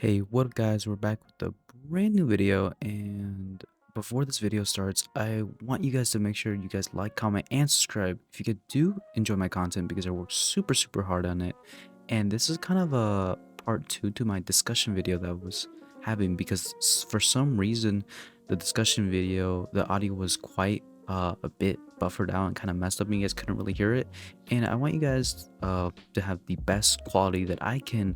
Hey, what up guys, we're back with a brand new video, and before this video starts, I want you guys to make sure you guys like, comment, and subscribe if you could do enjoy my content because I work super hard on it. And this is kind of a part 2 to my discussion video that I was having because for some reason the discussion video, the audio was quite a bit buffered out and kind of messed up and you guys couldn't really hear it. And I want you guys to have the best quality that I can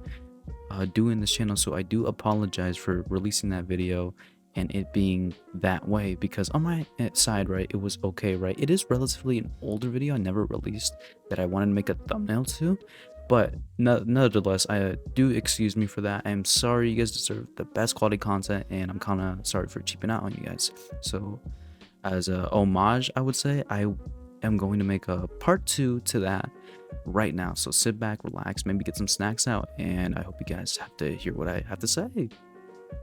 doing this channel, so I do apologize for releasing that video and it being that way, because on my side, right, it was okay, right? It is relatively an older video I never released that I wanted to make a thumbnail to, but nonetheless, I do excuse me for that. I am sorry. You guys deserve the best quality content, and I'm kind of sorry for cheaping out on you guys. So as a homage, I would say I am going to make a part 2 to that right now. So sit back, relax, maybe get some snacks out, and I hope you guys have to hear what I have to say.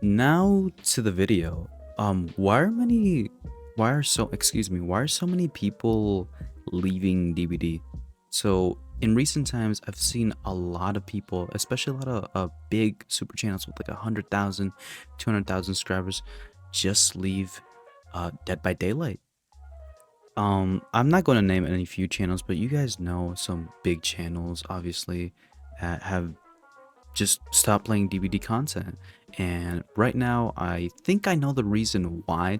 Now to the video. Why are so many people leaving DBD? So in recent times, I've seen a lot of people, especially a lot of big super channels with like 100,000, 200,000 subscribers, just leave Dead by Daylight. I'm not going to name any few channels, but you guys know some big channels, obviously, that have just stopped playing DVD content. And right now, I think I know the reason why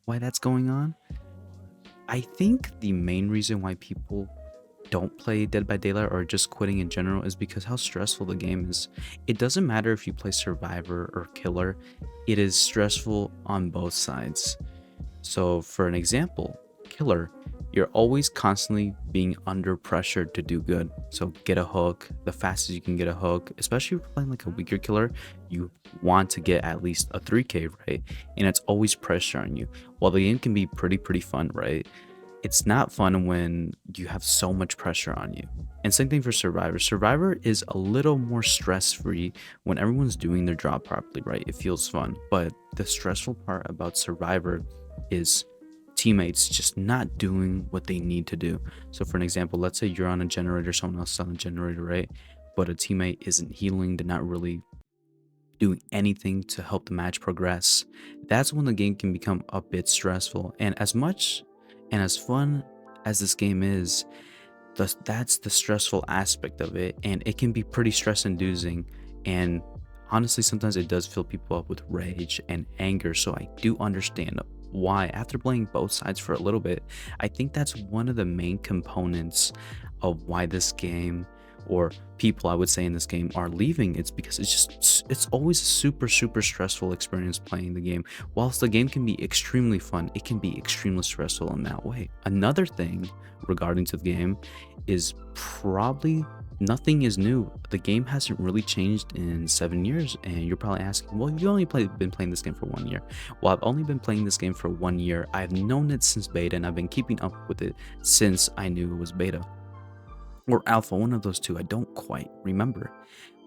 that's going on. I think the main reason why people don't play Dead by Daylight or just quitting in general is because how stressful the game is. It doesn't matter if you play Survivor or Killer, it is stressful on both sides. So for an example, Killer, you're always constantly being under pressure to do good. So get a hook the fastest you can get a hook, especially if you're playing like a weaker killer. You want to get at least a 3k, right? And it's always pressure on you. While the game can be pretty fun, right, it's not fun when you have so much pressure on you. And same thing for Survivor. Survivor is a little more stress-free when everyone's doing their job properly, right? It feels fun. But the stressful part about Survivor is teammates just not doing what they need to do. So for an example, let's say you're on a generator, someone else is on a generator, right? But a teammate isn't healing, they're not really doing anything to help the match progress. That's when the game can become a bit stressful. And as much and as fun as this game is, that's the stressful aspect of it, and it can be pretty stress inducing. And honestly, sometimes it does fill people up with rage and anger. So I do understand why, after playing both sides for a little bit, I think that's one of the main components of why this game, or people I would say in this game, are leaving. It's because it's always a super stressful experience playing the game. Whilst the game can be extremely fun, it can be extremely stressful in that way. Another thing regarding to the game is probably nothing is new. The game hasn't really changed in 7 years, and you're probably asking, well, you've only been playing this game for 1 year. Well, I've only been playing this game for 1 year. I've known it since beta, and I've been keeping up with it since I knew it was beta or alpha, one of those two. I don't quite remember.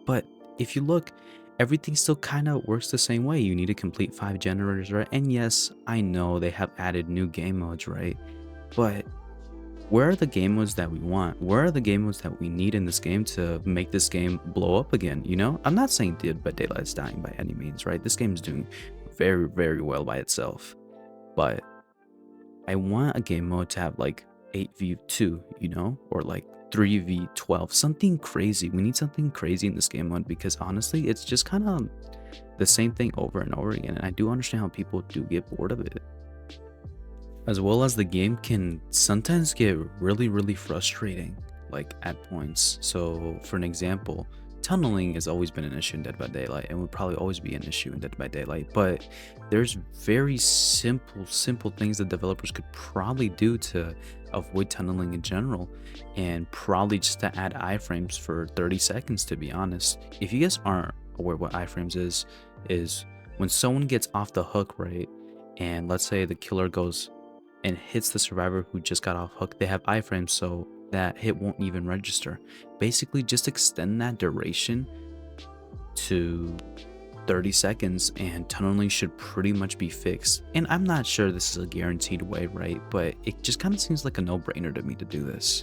But if you look, everything still kind of works the same way. You need to complete 5 generators, right? And yes, I know they have added new game modes, right? But where are the game modes that we want? Where are the game modes that we need in this game to make this game blow up again? You know, I'm not saying Dead by Daylight is dying by any means, right? This game is doing very well by itself. But I want a game mode to have like 8v2, you know, or like 3v12, something crazy. We need something crazy in this game mode, because honestly, it's just kind of the same thing over and over again. And I do understand how people do get bored of it. As well as the game can sometimes get really frustrating, like at points. So for an example, tunneling has always been an issue in Dead by Daylight and would probably always be an issue in Dead by Daylight, but there's very simple things that developers could probably do to avoid tunneling in general, and probably just to add iframes for 30 seconds, to be honest. If you guys aren't aware what iframes is when someone gets off the hook, right, and let's say the killer goes and hits the survivor who just got off hook, they have iframes, so that hit won't even register. Basically, just extend that duration to 30 seconds and tunneling should pretty much be fixed. And I'm not sure this is a guaranteed way, right? But it just kind of seems like a no-brainer to me to do this.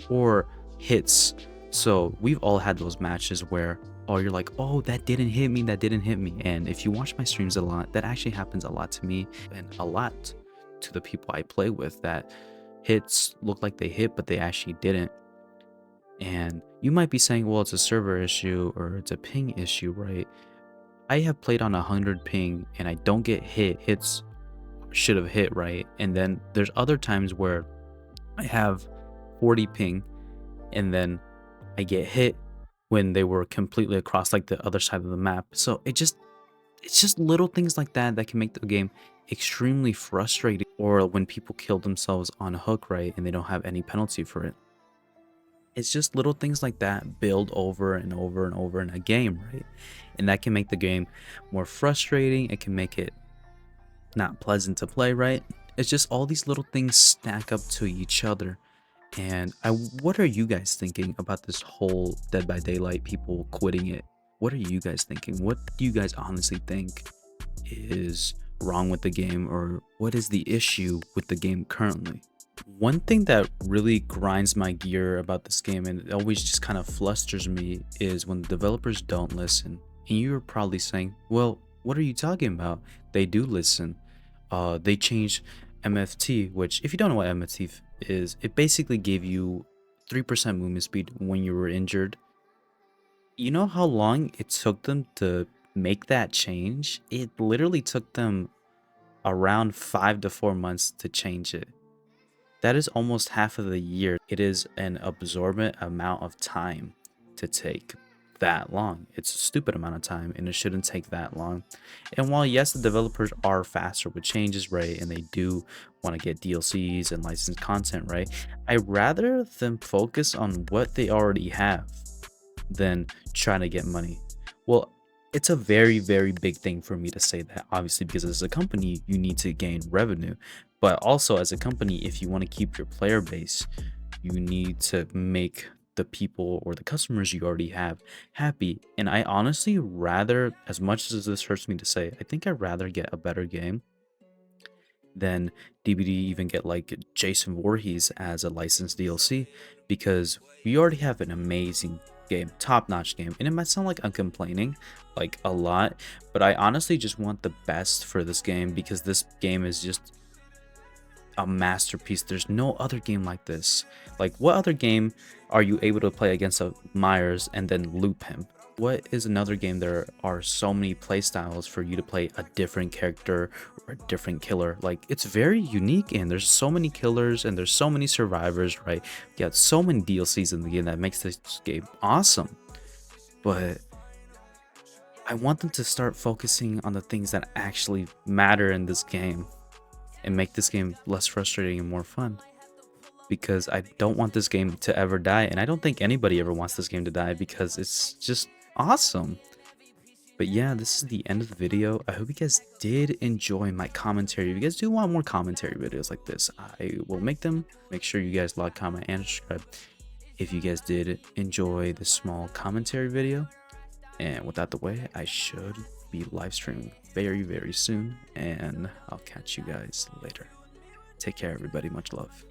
Or hits. So we've all had those matches where or you're like, oh, that didn't hit me, that didn't hit me. And if you watch my streams a lot, that actually happens a lot to me and a lot to the people I play with, that hits look like they hit, but they actually didn't. And you might be saying, well, it's a server issue or it's a ping issue, right? I have played on 100 ping and I don't get hit. Hits should have hit, right? And then there's other times where I have 40 ping and then I get hit when they were completely across like the other side of the map. So it's just little things like that that can make the game extremely frustrating. Or when people kill themselves on a hook, right, and they don't have any penalty for it. It's just little things like that build over and over and over in a game, right? And that can make the game more frustrating. It can make it not pleasant to play, right? It's just all these little things stack up to each other. And what are you guys thinking about this whole Dead by Daylight people quitting it? What are you guys thinking? What do you guys honestly think is wrong with the game, or what is the issue with the game currently? One thing that really grinds my gear about this game, and it always just kind of flusters me, is when the developers don't listen. And you're probably saying, well, what are you talking about? They do listen. They changed MFT, which, if you don't know what MFT is, it basically gave you 3% movement speed when you were injured. You know how long it took them to make that change? It literally took them around 5 to 4 months to change it. That is almost half of the year. It is an absorbent amount of time to take that long. It's a stupid amount of time, and it shouldn't take that long. And while yes, the developers are faster with changes, right, and they do want to get DLCs and licensed content, right, I'd rather them focus on what they already have than trying to get money. Well, it's a very, very big thing for me to say that, obviously, because as a company, you need to gain revenue. But also, as a company, if you want to keep your player base, you need to make the people or the customers you already have happy. And I honestly rather, as much as this hurts me to say, I think I'd rather get a better game than DBD even get like Jason Voorhees as a licensed DLC, because we already have an amazing game, top-notch game. And it might sound like I'm complaining like a lot, but I honestly just want the best for this game, because this game is just a masterpiece. There's no other game like this. Like, what other game are you able to play against a Myers and then loop him? What is another game there are so many playstyles for you to play a different character or a different killer? Like, it's very unique, and there's so many killers and there's so many survivors, right? You got so many DLCs in the game that makes this game awesome. But I want them to start focusing on the things that actually matter in this game and make this game less frustrating and more fun. Because I don't want this game to ever die, and I don't think anybody ever wants this game to die, because it's just awesome. But yeah, this is the end of the video. I hope you guys did enjoy my commentary. If you guys do want more commentary videos like this, I will make them. Make sure you guys like, comment, and subscribe if you guys did enjoy this small commentary video. And with that the way, I should be live streaming very, very soon, and I'll catch you guys later. Take care, everybody. Much love.